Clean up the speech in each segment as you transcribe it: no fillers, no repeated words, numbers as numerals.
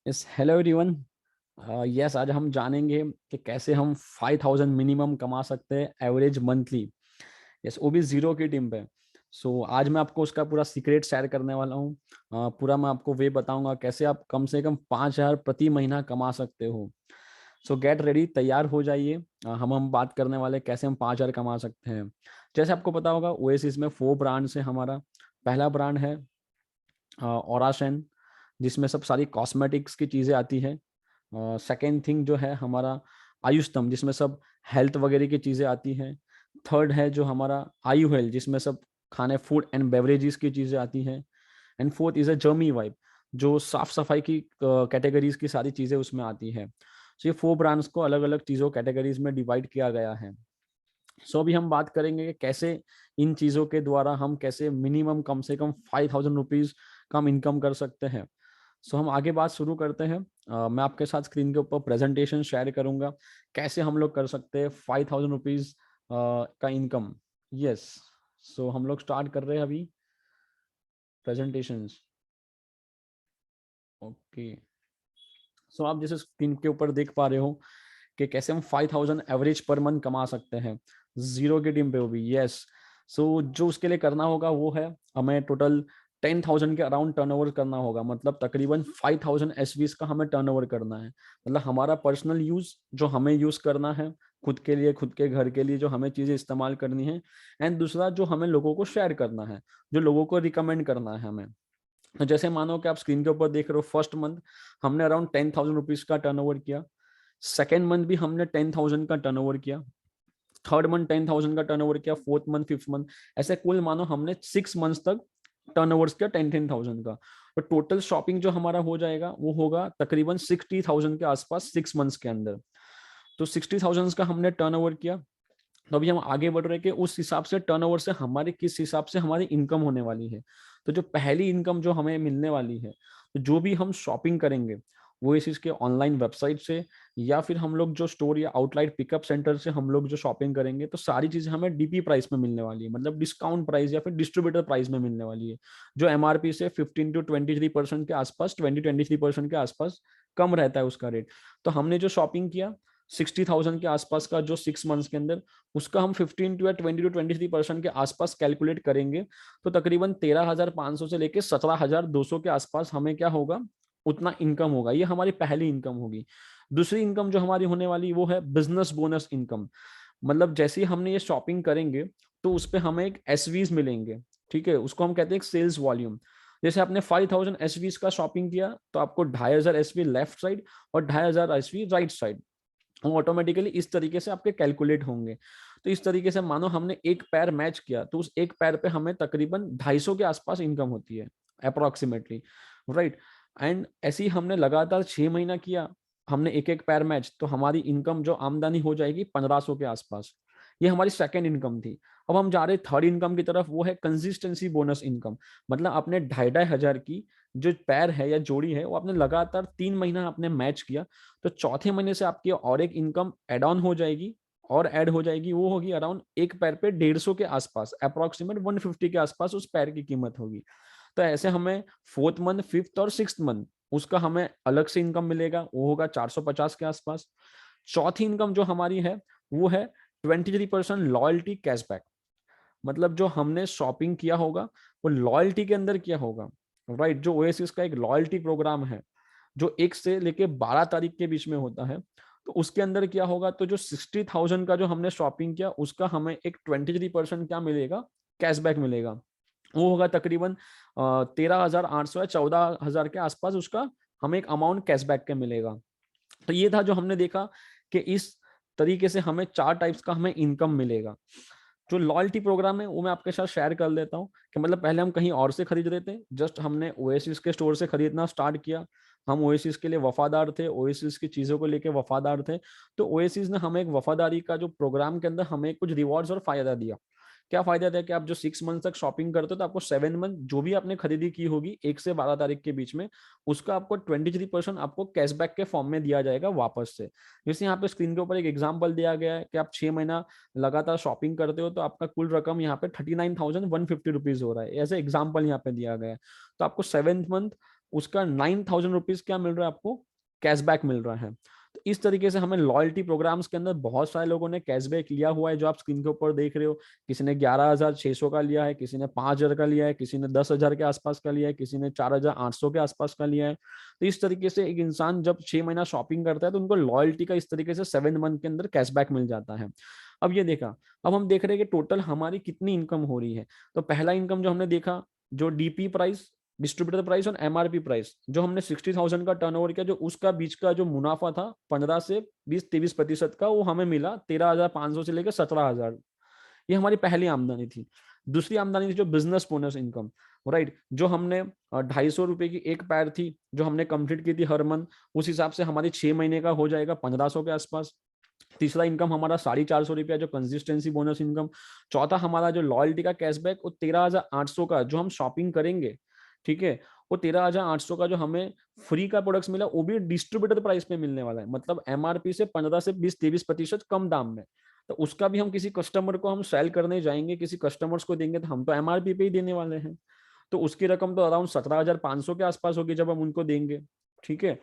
Yes hello everyone. Yes आज हम जानेंगे कि कैसे हम 5000 मिनिमम कमा सकते हैं एवरेज मंथली। यस वो भी जीरो की टीम पे। सो आज मैं आपको उसका पूरा सीक्रेट शेयर करने वाला हूँ। पूरा मैं आपको वे बताऊंगा कैसे आप कम से कम 5000 प्रति महीना कमा सकते हो। सो गेट रेडी, तैयार हो जाइए। हम बात करने वाले हैं कैसे हम 5000 कमा सकते हैं। जैसे आपको पता होगा ओएसिस में 4 ब्रांड्स है हमारा। पहला ब्रांड है ओराशन, जिसमें सब सारी कॉस्मेटिक्स की चीजें आती है। सेकेंड थिंग जो है हमारा आयुष्तम, जिसमें सब हेल्थ वगैरह की चीजें आती हैं। थर्ड है जो हमारा आयु हेल्थ, जिसमें सब खाने फूड एंड बेवरेजेस की चीजें आती हैं। And fourth is a जर्मी vibe, जो साफ सफाई की कैटेगरीज की सारी चीजें उसमें आती है। सो ये 4 ब्रांड्स को अलग अलग चीजों कैटेगरीज में डिवाइड किया गया है। सो अभी हम बात करेंगे कि कैसे इन चीजों के द्वारा हम कैसे मिनिमम कम से कम 5000 रुपीज का हम इनकम कर सकते हैं। सो हम आगे बात शुरू करते हैं। मैं आपके साथ स्क्रीन के ऊपर प्रेजेंटेशन शेयर करूंगा कैसे हम लोग कर सकते हैं 5000 रुपीज का इनकम। यस, सो हम लोग स्टार्ट कर रहे हैं अभी प्रेजेंटेशन। ओके, सो आप जैसे स्क्रीन के ऊपर देख पा रहे हो कि कैसे हम 5000 एवरेज पर मंथ कमा सकते हैं जीरो की टीम पे, वो भी। यस, सो जो उसके लिए करना होगा वो है हमें टोटल 10,000 के अराउंड टर्नओवर करना होगा। मतलब तकरीबन 5000 एसवीज का हमें टर्नओवर करना है। मतलब हमारा पर्सनल यूज जो हमें यूज करना है खुद के लिए, खुद के घर के लिए जो हमें चीजें इस्तेमाल करनी है। एंड दूसरा जो हमें लोगों को शेयर करना है, जो लोगों को रिकमेंड करना है हमें। तो जैसे मानो कि आप स्क्रीन के ऊपर देख रहे हो, फर्स्ट मंथ हमने अराउंड 10,000 रुपीज का टर्नओवर किया। सेकेंड मंथ भी हमने 10,000 का टर्नओवर किया। थर्ड मंथ 10,000 का टर्नओवर किया। फोर्थ मंथ, फिफ्थ मंथ, ऐसे कुल मानो हमने 6 मंथ्स तक टर्नओवर्स किया 10,000 का। तो टोटल शॉपिंग जो हमारा हो जाएगा वो होगा तकरीबन 60,000 के आसपास 6 मंथ्स के अंदर। तो 60,000 का हमने टर्नओवर किया। तो अभी हम आगे बढ़ रहे हैं कि उस हिसाब से टर्नओवर से हमारे किस हिसाब से हमारी इनकम होने वाली है। तो जो पहली इनकम जो हमें मिलने वाली है, तो जो भी हम शॉपिंग करेंगे वो इस इसके ऑनलाइन वेबसाइट से, या फिर हम लोग जो स्टोर या आउटलाइट पिकअप सेंटर से हम लोग जो शॉपिंग करेंगे, तो सारी चीजें हमें डीपी प्राइस में मिलने वाली है। मतलब डिस्काउंट प्राइस या फिर डिस्ट्रीब्यूटर प्राइस में मिलने वाली है, जो एमआरपी से 15 to 23% के आसपास, 20-23% के आसपास कम रहता है उसका रेट। तो हमने जो शॉपिंग किया 60,000 के आसपास का जो 6 मंथ्स के अंदर, उसका हम 15 to 20 to 23% के आसपास कैलकुलेट करेंगे। तो तकरीबन 13,500 से लेके 17,200 के आसपास हमें क्या होगा, उतना इनकम होगा। ये हमारी पहली इनकम होगी। दूसरी इनकम जो हमारी होने वाली वो है बिजनेस बोनस इनकम। मतलब जैसे ही हमने ये शॉपिंग करेंगे तो उस पर हमें एक एसवीज मिलेंगे। ठीक है, उसको हम कहते हैं सेल्स वॉल्यूम। जैसे आपने 5,000 एसवीज का शॉपिंग किया तो आपको 2,500 एसवी लेफ्ट साइड और 2,500 एसवी राइट साइड, वो ऑटोमेटिकली इस तरीके से आपके कैलकुलेट होंगे। तो इस तरीके से मानो हमने एक पैर मैच किया तो उस एक पैर पे हमें तकरीबन 250 के आसपास इनकम होती है अप्रोक्सीमेटली, राइट। एंड ऐसे ही हमने लगातार 6 महीना किया, हमने एक एक पैर मैच, तो हमारी इनकम जो आमदनी हो जाएगी 1,500 के आसपास। ये हमारी सेकेंड इनकम थी। अब हम जा रहे थर्ड इनकम की तरफ, वो है कंसिस्टेंसी बोनस इनकम। मतलब अपने 2,500 की जो पैर है या जोड़ी है वो आपने लगातार 3 महीना आपने मैच किया, तो चौथे महीने से आपकी और एक इनकम एड ऑन हो जाएगी और ऐड हो जाएगी। वो होगी अराउंड एक पैर पे 150 के आसपास, अप्रोक्सीमेट 150 के आसपास उस पैर की कीमत होगी। तो ऐसे हमें फोर्थ मंथ, फिफ्थ और सिक्स मंथ उसका हमें अलग से इनकम मिलेगा, वो होगा 450 के आसपास। चौथी इनकम जो हमारी है वो है 23% लॉयल्टी कैशबैक। मतलब जो हमने शॉपिंग किया होगा वो लॉयल्टी के अंदर किया होगा, राइट। जो ओएसिस का एक लॉयल्टी प्रोग्राम है जो 1 से लेके 12 तारीख के बीच में होता है, तो उसके अंदर क्या होगा, तो जो 60,000 का जो हमने शॉपिंग किया उसका हमें एक 23% क्या मिलेगा, कैशबैक मिलेगा। वो होगा तकरीबन 13,800 या 14,000 के आसपास उसका हमें एक अमाउंट कैशबैक का मिलेगा। तो ये था जो हमने देखा कि इस तरीके से हमें 4 टाइप्स का हमें इनकम मिलेगा। जो लॉयल्टी प्रोग्राम है वो मैं आपके साथ शेयर कर देता हूँ कि मतलब पहले हम कहीं और से खरीद रहे थे, जस्ट हमने ओएसिस के स्टोर से खरीदना स्टार्ट किया। हम ओएसिस के लिए वफादार थे, ओएसिस की चीजों को लेके वफादार थे। तो ओएसिस ने हमें एक वफादारी का जो प्रोग्राम के अंदर हमें कुछ रिवॉर्ड्स और फायदा दिया। क्या फायदा था कि आप जो 6 मंथ तक शॉपिंग करते हो तो आपको 7 मंथ जो भी आपने खरीदी की होगी 1 से 12 तारीख के बीच में, उसका आपको 23% आपको कैशबैक के फॉर्म में दिया जाएगा वापस से। जैसे यहाँ पे स्क्रीन के ऊपर एक एग्जांपल दिया गया है कि आप 6 महीना लगातार शॉपिंग करते हो तो आपका कुल रकम यहाँ पे 39,150 रुपीज हो रहा है, ऐसे एग्जाम्पल यहाँ पे दिया गया है। तो आपको 7th मंथ उसका 9,000 रुपीज क्या मिल रहा है आपको, कैशबैक मिल रहा है। तो इस तरीके से हमें लॉयल्टी प्रोग्राम्स के अंदर बहुत सारे लोगों ने कैशबैक लिया हुआ है, जो आप स्क्रीन के ऊपर देख रहे हो। किसी ने 11,600 का लिया है, किसी ने 5,000 का लिया है, किसी ने 10,000 के आसपास का लिया है, किसी ने 4,800 के आसपास का लिया है। तो इस तरीके से एक इंसान जब 6 महीना शॉपिंग करता है तो उनको लॉयल्टी का इस तरीके से 7 मंथ के अंदर कैशबैक मिल जाता है। अब ये देखा, अब हम देख रहे हैं कि टोटल हमारी कितनी इनकम हो रही है। तो पहला इनकम जो हमने देखा, जो डीपी प्राइस, डिस्ट्रीब्यूटर प्राइस और एमआरपी प्राइस, जो हमने 60,000 का टर्नओवर किया, जो उसका बीच का जो मुनाफा था 15 से 20-23% का, वो हमें मिला 13,500 से लेकर 17,000। ये हमारी पहली आमदनी थी। दूसरी आमदनी थी जो बिजनेस बोनस इनकम, राइट, जो हमने 250 रुपए की एक पैर थी जो हमने कंप्लीट की थी हर मंथ, उस हिसाब से हमारी 6 महीने का हो जाएगा 1,500 के आसपास। तीसरा इनकम हमारा 450 रुपया जो कंसिस्टेंसी बोनस इनकम। चौथा हमारा जो लॉयल्टी का कैशबैक, वो 13,800 का जो हम शॉपिंग करेंगे, ठीक है, वो 13,800 का जो हमें फ्री का प्रोडक्ट्स मिला, वो भी डिस्ट्रीब्यूटर प्राइस पे मिलने वाला है, मतलब एमआरपी से 15 से 20-23% कम दाम में। तो उसका भी हम किसी कस्टमर को हम सेल करने जाएंगे, किसी कस्टमर्स को देंगे, तो हम तो एमआरपी पे ही देने वाले हैं। तो उसकी रकम तो अराउंड 17,500 के आसपास होगी जब हम उनको देंगे, ठीक है।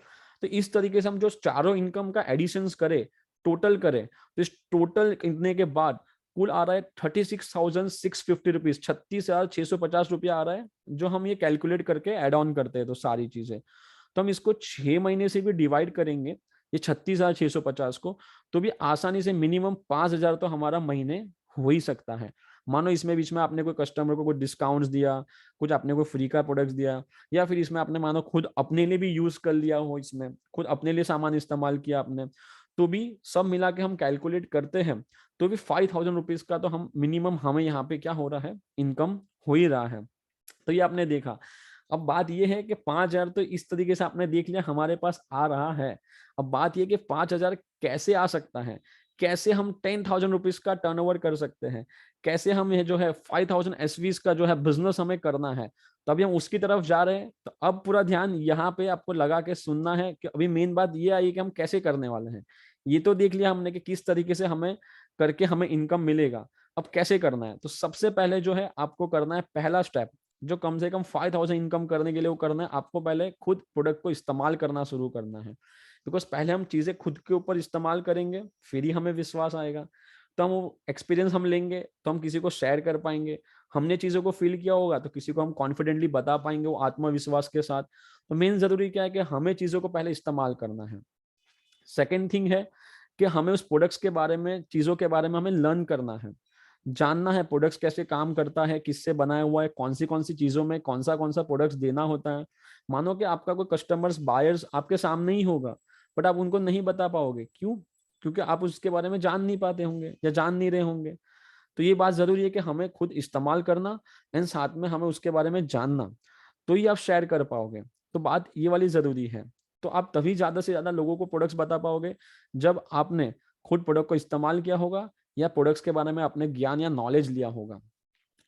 तो इस तरीके से हम जो चारों इनकम का एडिशन करें, टोटल करें, तो इस टोटल करने के बाद कुल आ रहा है 36,650 रुपीज, 36,650 रुपया आ रहा है, जो हम ये कैलकुलेट करके एड ऑन करते हैं तो सारी चीजें। तो हम इसको 6 महीने से भी डिवाइड करेंगे, ये 36,650 को, तो भी आसानी से मिनिमम 5,000 तो हमारा महीने हो ही सकता है। मानो इसमें बीच में आपने कोई कस्टमर को कुछ डिस्काउंट्स दिया, कुछ आपने कोई फ्री का प्रोडक्ट्स दिया, या फिर इसमें आपने मानो खुद अपने लिए भी यूज कर लिया हो, इसमें खुद अपने लिए सामान इस्तेमाल किया आपने, तो भी सब मिला के हम कैलकुलेट करते हैं तो भी 5,000 रुपीज का तो हम मिनिमम हमें यहाँ पे क्या हो रहा है, इनकम हो ही रहा है। तो ये आपने देखा। अब बात ये है कि 5,000 तो इस तरीके से आपने देख लिया हमारे पास आ रहा है। अब बात ये कि 5,000 कैसे आ सकता है, कैसे हम 10,000 रुपीज का टर्नओवर कर सकते हैं, कैसे हम ये जो है 5,000 एसवीज का जो है बिजनेस हमें करना है, तभी हम उसकी तरफ जा रहे हैं। तो अब पूरा ध्यान यहाँ पे आपको लगा के सुनना है कि अभी मेन बात ये आई कि हम कैसे करने वाले हैं। ये तो देख लिया हमने कि किस तरीके से हमें करके हमें इनकम मिलेगा, अब कैसे करना है। तो सबसे पहले जो है आपको करना है पहला स्टेप, जो कम से कम 5,000 इनकम करने के लिए वो करना है, आपको पहले खुद प्रोडक्ट को इस्तेमाल करना शुरू करना है। बिकॉज पहले हम चीजें खुद के ऊपर इस्तेमाल करेंगे, फिर ही हमें विश्वास आएगा। तो हम वो एक्सपीरियंस हम लेंगे तो हम किसी को शेयर कर पाएंगे, हमने चीजों को फील किया होगा तो किसी को हम कॉन्फिडेंटली बता पाएंगे वो आत्मविश्वास के साथ। तो मेन जरूरी क्या है कि हमें चीजों को पहले इस्तेमाल करना है। सेकेंड थिंग है कि हमें उस प्रोडक्ट्स के बारे में, चीजों के बारे में हमें लर्न करना है, जानना है प्रोडक्ट्स कैसे काम करता है, किससे बनाया हुआ है, कौन सी चीजों में कौन सा प्रोडक्ट्स देना होता है। मानो कि आपका कोई कस्टमर्स बायर्स आपके सामने ही होगा, बट आप उनको नहीं बता पाओगे, क्यों? क्योंकि आप उसके बारे में जान नहीं पाते होंगे या जान नहीं रहे होंगे। तो ये बात जरूरी है कि हमें खुद इस्तेमाल करना एंड साथ में हमें उसके बारे में जानना, तो ही आप शेयर कर पाओगे। तो बात ये वाली जरूरी है। तो आप तभी ज्यादा से ज्यादा लोगों को प्रोडक्ट्स बता पाओगे जब आपने खुद प्रोडक्ट को इस्तेमाल किया होगा या प्रोडक्ट्स के बारे में आपने ज्ञान या नॉलेज लिया होगा।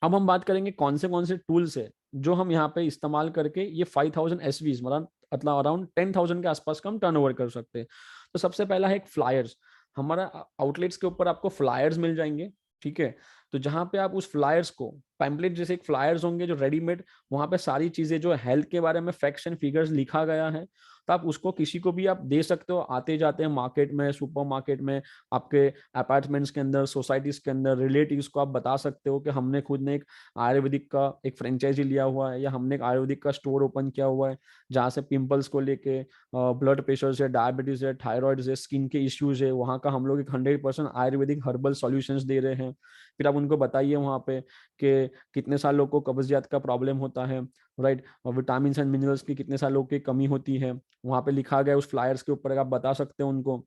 अब हम बात करेंगे कौन से टूल्स है जो हम यहाँ पे इस्तेमाल करके ये 5,000 एसवीज मतलब अराउंड 10,000 के आसपास का हम टर्नओवर कर सकते हैं। तो सबसे पहला है एक फ्लायर्स। हमारा आउटलेट्स के ऊपर आपको फ्लायर्स मिल जाएंगे, ठीक है। तो जहां पे आप उस फ्लायर्स को, पैम्पलेट जैसे एक फ्लायर्स होंगे जो रेडीमेड, वहां पे सारी चीजें जो हेल्थ के बारे में फैक्ट्स एंड फिगर्स लिखा गया है, तो आप उसको किसी को भी आप दे सकते हो आते जाते हैं मार्केट में, सुपर मार्केट में, आपके अपार्टमेंट्स के अंदर, सोसाइटीज के अंदर, रिलेटिव्स को आप बता सकते हो कि हमने खुद ने एक आयुर्वेदिक का एक फ्रेंचाइजी लिया हुआ है या हमने एक आयुर्वेदिक का स्टोर ओपन किया हुआ है, जहाँ से पिंपल्स को लेके, ब्लड प्रेशर से, डायबिटीज है, थायराइड है, स्किन के इश्यूज है, वहाँ का हम लोग एक 100% आयुर्वेदिक हर्बल सॉल्यूशंस दे रहे हैं। फिर आप उनको बताइए वहाँ पे कि कितने साल लोग को कब्जियत का प्रॉब्लम होता है, राइट, और विटामिन एंड मिनरल्स की कितने साल लोग की कमी होती है, वहाँ पे लिखा गया उस फ्लायर्स के ऊपर। आप बता सकते हो उनको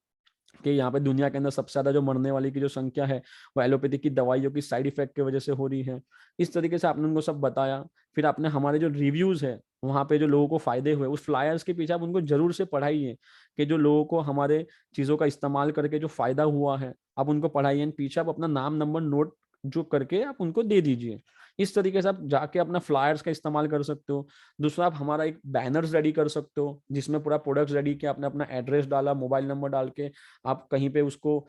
कि यहाँ पे दुनिया के अंदर सबसे ज्यादा जो मरने वाली की जो संख्या है वो एलोपैथी की दवाइयों की साइड इफेक्ट की वजह से हो रही है। इस तरीके से आपने उनको सब बताया। फिर आपने हमारे जो रिव्यूज है वहाँ पे जो लोगों को फायदे हुए उस फ्लायर्स के पीछे आप उनको जरूर से पढ़ाइए कि जो लोगों को हमारे चीजों का इस्तेमाल करके जो फायदा हुआ है आप उनको पढ़ाइए, पीछे आप अपना नाम नंबर नोट जो करके आप उनको दे दीजिए। इस तरीके से आप जाके अपना फ्लायर्स का इस्तेमाल कर सकते हो। दूसरा, आप हमारा एक बैनर्स रेडी कर सकते हो जिसमें पूरा प्रोडक्ट्स रेडी किया, आपने अपना एड्रेस डाला, मोबाइल नंबर डाल के आप कहीं पे उसको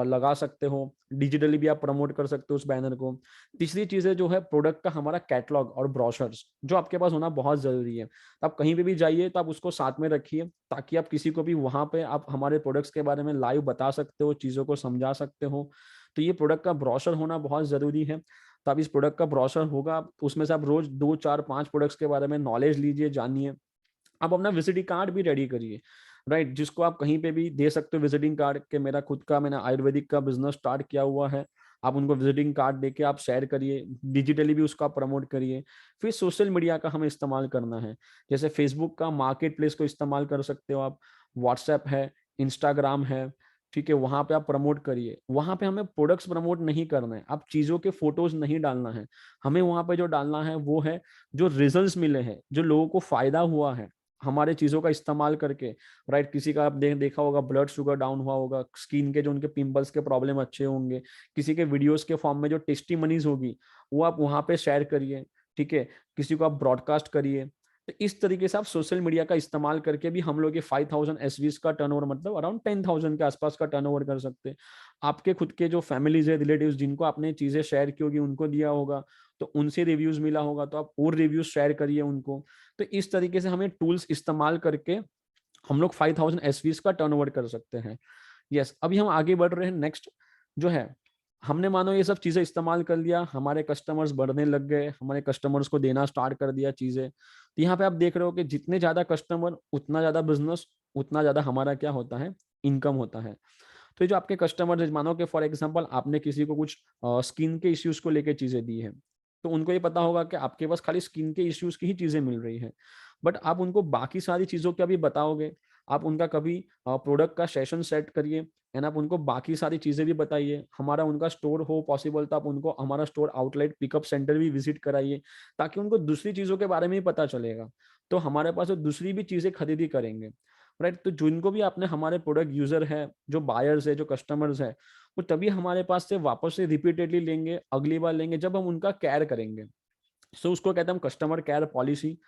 लगा सकते हो। डिजिटली भी आप प्रमोट कर सकते हो उस बैनर को। तीसरी चीज है जो है प्रोडक्ट का हमारा कैटलॉग और ब्रोशर्स, जो आपके पास होना बहुत जरूरी है। तो आप कहीं पे भी जाइए तो आप उसको साथ में रखिए, ताकि आप किसी को भी वहां पे आप हमारे प्रोडक्ट्स के बारे में लाइव बता सकते हो, चीजों को समझा सकते हो। तो ये प्रोडक्ट का ब्रोशर होना बहुत जरूरी है। तो आप इस प्रोडक्ट का ब्रोशर होगा, उसमें से आप रोज 2 4 5 प्रोडक्ट्स के बारे में नॉलेज लीजिए, जानिए। आप अपना विजिटिंग कार्ड भी रेडी करिए, राइट, जिसको आप कहीं पे भी दे सकते हो विजिटिंग कार्ड के, मेरा खुद का, मैंने आयुर्वेदिक का बिजनेस स्टार्ट किया हुआ है। आप उनको विजिटिंग कार्ड देके आप शेयर करिए, डिजिटली भी उसका प्रमोट करिए। फिर सोशल मीडिया का हमें इस्तेमाल करना है, जैसे फेसबुक का मार्केट प्लेस को इस्तेमाल कर सकते हो आप, व्हाट्सएप है, इंस्टाग्राम है, ठीक है, वहां पे आप प्रमोट करिए। वहां पे हमें प्रोडक्ट्स प्रमोट नहीं करना है, आप चीजों के फोटोज नहीं डालना है। हमें वहां पे जो डालना है वो है जो रिजल्ट्स मिले हैं, जो लोगों को फायदा हुआ है हमारे चीजों का इस्तेमाल करके, राइट। किसी का आप देखा होगा ब्लड शुगर डाउन हुआ होगा, स्किन के जो उनके पिंपल्स के प्रॉब्लम अच्छे होंगे, किसी के वीडियोस के फॉर्म में जो टेस्टिमनीज होगी वो आप वहां पे शेयर करिए, ठीक है, किसी को आप ब्रॉडकास्ट करिए। तो इस तरीके से आप सोशल मीडिया का इस्तेमाल करके भी हम लोग ये 5000 एसवीज का टर्नओवर, मतलब अराउंड 10,000 के आसपास का टर्नओवर कर सकते हैं। आपके खुद के जो फैमिलीज है, रिलेटिव्स, जिनको आपने चीजें शेयर की होगी, उनको दिया होगा तो उनसे रिव्यूज मिला होगा, तो आप और रिव्यूज शेयर करिए उनको। तो इस तरीके से हमें टूल्स इस्तेमाल करके हम लोग 5000 एसवीज का टर्नओवर कर सकते हैं। यस, अभी हम आगे बढ़ रहे हैं। नेक्स्ट जो है, हमने मानो ये सब चीजें इस्तेमाल कर लिया, हमारे कस्टमर्स बढ़ने लग गए, हमारे कस्टमर्स को देना स्टार्ट कर दिया चीजें। तो यहाँ पे आप देख रहे हो कि जितने ज्यादा कस्टमर उतना ज्यादा बिजनेस, उतना ज्यादा हमारा क्या होता है, इनकम होता है। तो ये जो आपके कस्टमर, मानो कि फॉर एग्जांपल आपने किसी को कुछ स्किन के इश्यूज को लेके चीजें दी है, तो उनको ये पता होगा कि आपके पास खाली स्किन के इश्यूज की ही चीजें मिल रही है, बट आप उनको बाकी सारी चीजों का भी बताओगे। आप उनका कभी प्रोडक्ट का सेशन सेट करिए एंड आप उनको बाकी सारी चीजें भी बताइए। हमारा उनका स्टोर हो पॉसिबल तो आप उनको हमारा स्टोर आउटलेट पिकअप सेंटर भी विजिट कराइए, ताकि उनको दूसरी चीजों के बारे में भी पता चलेगा, तो हमारे पास वो दूसरी भी चीजें खरीदी करेंगे, राइट। तो जिनको भी आपने हमारे प्रोडक्ट यूजर है, जो बायर्स है, जो कस्टमर्स है, वो तभी हमारे पास से वापस से रिपीटेडली लेंगे, अगली बार लेंगे जब हम उनका केयर करेंगे। सो उसको कहते हैं हम कस्टमर केयर पॉलिसी,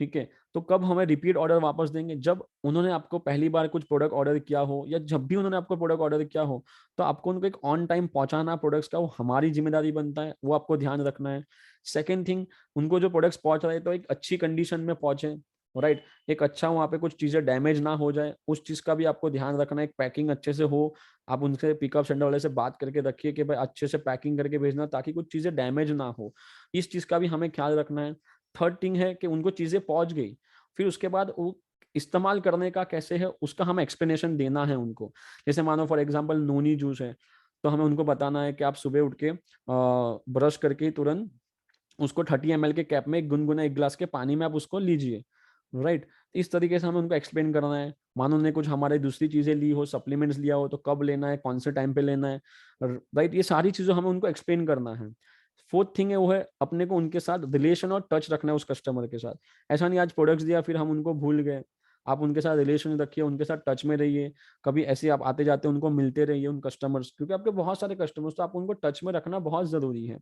ठीक है। तो कब हमें रिपीट ऑर्डर वापस देंगे, जब उन्होंने आपको पहली बार कुछ प्रोडक्ट ऑर्डर किया हो, या जब भी उन्होंने आपको प्रोडक्ट ऑर्डर किया हो, तो आपको उनको एक ऑन टाइम पहुंचाना प्रोडक्ट्स का, वो हमारी जिम्मेदारी बनता है, वो आपको ध्यान रखना है। सेकेंड थिंग, उनको जो प्रोडक्ट्स पहुंच रहे हैं तो एक अच्छी कंडीशन में पहुंचे, राइट। एक अच्छा वहाँ पे कुछ चीजें डैमेज ना हो जाए, उस चीज का भी आपको ध्यान रखना है। एक पैकिंग अच्छे से हो, आप उनसे पिकअप सेंटर वाले से बात करके रखिए कि भाई अच्छे से पैकिंग करके भेजना, ताकि कुछ चीजें डैमेज ना हो, इस चीज का भी हमें ख्याल रखना है। थर्ड थिंग है कि उनको चीजें पहुंच गई, फिर उसके बाद वो इस्तेमाल करने का कैसे है उसका हमें एक्सप्लेनेशन देना है उनको। जैसे मानो फॉर एग्जांपल नोनी जूस है, तो हमें उनको बताना है कि आप सुबह उठ के ब्रश करके तुरंत उसको 30 ml के कैप में एक गुनगुना 1 गिलास के पानी में आप उसको लीजिए, राइट। इस तरीके से हमें उनको एक्सप्लेन करना है। मानो उन्होंने कुछ हमारे दूसरी चीजें ली हो, सप्लीमेंट्स लिया हो, तो कब लेना है, कौन से टाइम पे लेना है, राइट। ये सारी चीजें हमें उनको एक्सप्लेन करना है। फोर्थ थिंग है वो है अपने को उनके साथ रिलेशन और टच रखना है उस कस्टमर के साथ। ऐसा नहीं आज प्रोडक्ट्स दिया फिर हम उनको भूल गए। आप उनके साथ रिलेशन रखिए, उनके साथ टच में रहिए। कभी ऐसे आप आते जाते उनको मिलते रहिए उन कस्टमर्स, क्योंकि आपके बहुत सारे कस्टमर्स, तो आप उनको टच में रखना बहुत जरूरी है,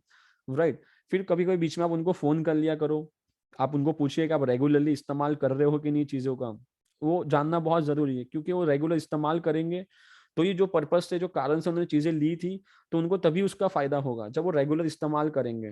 राइट। फिर कभी कभी बीच में आप उनको फोन कर लिया करो, आप उनको पूछिए कि आप रेगुलरली इस्तेमाल कर रहे हो कि नहीं चीजों का, वो जानना बहुत जरूरी है। क्योंकि वो रेगुलर इस्तेमाल करेंगे तो ये जो पर्पस से, जो कारण से उन्होंने चीजें ली थी, तो उनको तभी उसका फायदा होगा जब वो रेगुलर इस्तेमाल करेंगे।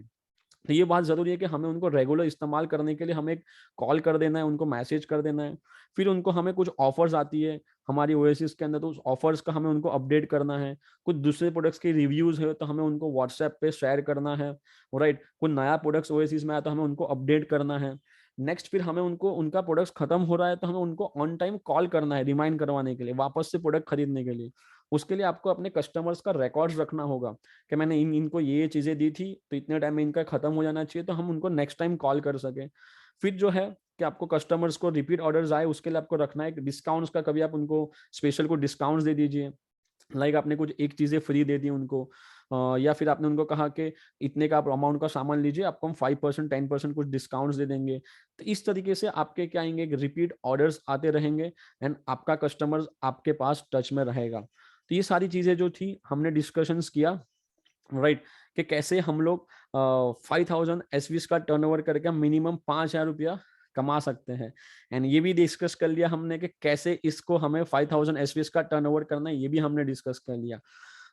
तो ये बात जरूरी है कि हमें उनको रेगुलर इस्तेमाल करने के लिए हमें एक कॉल कर देना है, उनको मैसेज कर देना है। फिर उनको हमें कुछ ऑफर्स आती है हमारी ओएसिस के अंदर, तो उस ऑफर्स का हमें उनको अपडेट करना है। कुछ दूसरे प्रोडक्ट्स के रिव्यूज है तो हमें उनको व्हाट्सएप पे शेयर करना है, राइट। कोई नया प्रोडक्ट्स ओएसिस में आया तो हमें उनको अपडेट करना है। नेक्स्ट, फिर हमें उनको, उनका प्रोडक्ट्स खत्म हो रहा है तो हमें उनको ऑन टाइम कॉल करना है, रिमाइंड करवाने के लिए, वापस से प्रोडक्ट खरीदने के लिए। उसके लिए आपको अपने कस्टमर्स का रिकॉर्ड्स रखना होगा कि मैंने इनको ये चीजें दी थी, तो इतने टाइम में इनका खत्म हो जाना चाहिए, तो हम उनको नेक्स्ट टाइम कॉल कर सके। फिर जो है कि आपको कस्टमर्स को रिपीट ऑर्डर्स आए, उसके लिए आपको रखना है डिस्काउंट्स का, कभी आप उनको स्पेशल को डिस्काउंट्स दे दीजिए। लाइक आपने कुछ एक चीजें फ्री दे दी उनको, या फिर आपने उनको कहा कि इतने का आप अमाउंट का सामान लीजिए, आपको हम 5% 10% कुछ डिस्काउंट्स दे देंगे। तो इस तरीके से आपके क्या आएंगे, रिपीट ऑर्डर्स आते रहेंगे एंड आपका कस्टमर आपके पास टच में रहेगा। तो ये सारी चीजें जो थी हमने डिस्कशंस किया, राइट, कि कैसे हम लोग 5000 एसवीज का टर्नओवर करके मिनिमम 5000 रुपया कमा सकते हैं। एंड ये भी डिस्कस कर लिया हमने कि कैसे इसको हमें 5000 एसवीज का टर्नओवर करना है, ये भी हमने डिस्कस कर लिया।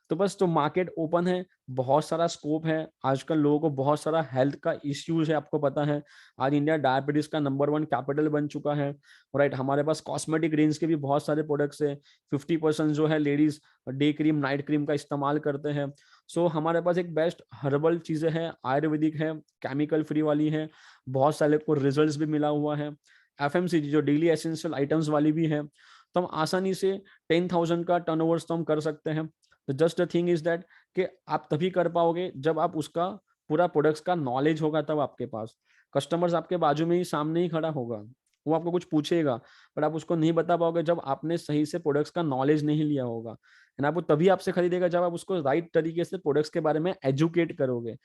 तो बस तो मार्केट ओपन है, बहुत सारा स्कोप है। आजकल लोगों को बहुत सारा हेल्थ का इश्यूज है, आपको पता है। आज इंडिया डायबिटीज का नंबर 1 कैपिटल बन चुका है। राइट, हमारे पास कॉस्मेटिक रेंज के भी बहुत सारे प्रोडक्ट्स है। 50% जो है ladies day cream, night cream का इस्तेमाल करते हैं। सो हमारे पास एक बेस्ट हर्बल चीजें हैं, आयुर्वेदिक है, केमिकल फ्री वाली है, बहुत सारे को रिजल्ट्स भी मिला हुआ है। एफएमसीजी जो डेली एसेंशियल आइटम्स वाली भी है। तो हम आसानी से 10,000 का टर्नओवर तो हम कर सकते हैं। तो just the thing is that कि आप तभी कर पाओगे जब आप उसका पूरा प्रोडक्ट्स का नॉलेज होगा, तब आपके पास कस्टमर्स आपके बाजू में ही, सामने ही खड़ा होगा, वो आपको कुछ पूछेगा, पर आप उसको नहीं बता पाओगे जब आपने सही से प्रोडक्ट्स का नॉलेज नहीं लिया होगा। एंड आप वो तभी आपसे खरीदेगा जब आप उसको राइट तरीके से प्रोडक्ट्स के बारे में एजुकेट करोगे।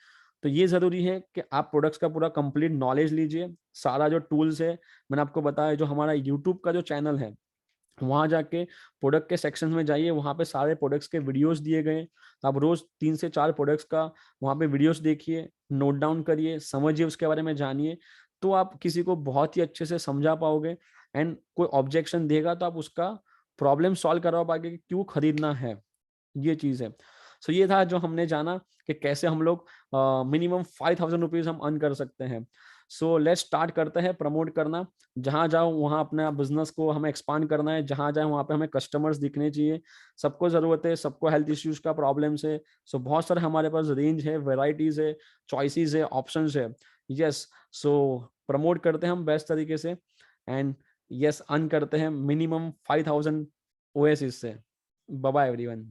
तो ये जरूरी है कि आप प्रोडक्ट्स का पूरा कंप्लीट नॉलेज लीजिए। सारा जो टूल्स है मैंने आपको बताया, जो हमारा यूट्यूब का जो चैनल है, वहां जाके प्रोडक्ट के सेक्शन में जाइए, वहां पे सारे प्रोडक्ट्स के वीडियोस दिए गए। आप रोज 3 से 4 प्रोडक्ट्स का वहां पे वीडियोस देखिए, नोट डाउन करिए, समझिए, उसके बारे में जानिए। तो आप किसी को बहुत ही अच्छे से समझा पाओगे। एंड कोई ऑब्जेक्शन देगा तो आप उसका प्रॉब्लम सॉल्व करवा पाओगे कि क्यों खरीदना है, ये चीज है। सो ये था जो हमने जाना कि कैसे हम लोग मिनिमम 5000 रुपीज हम अर्न कर सकते हैं। सो लेट्स स्टार्ट करते हैं प्रमोट करना। जहां जाओ वहां अपना बिजनेस को हमें एक्सपांड करना है, जहां जाए वहां पे हमें कस्टमर्स दिखने चाहिए। सबको जरूरत है, सबको हेल्थ इश्यूज का प्रॉब्लम्स है। सो बहुत सारे हमारे पास रेंज है, वेराइटीज है, चॉइसेस है, ऑप्शंस है। यस, सो प्रमोट करते हैं हम बेस्ट तरीके से। एंड यस, अर्न करते हैं मिनिमम 5000 ओएसिस से। Bye bye everyone.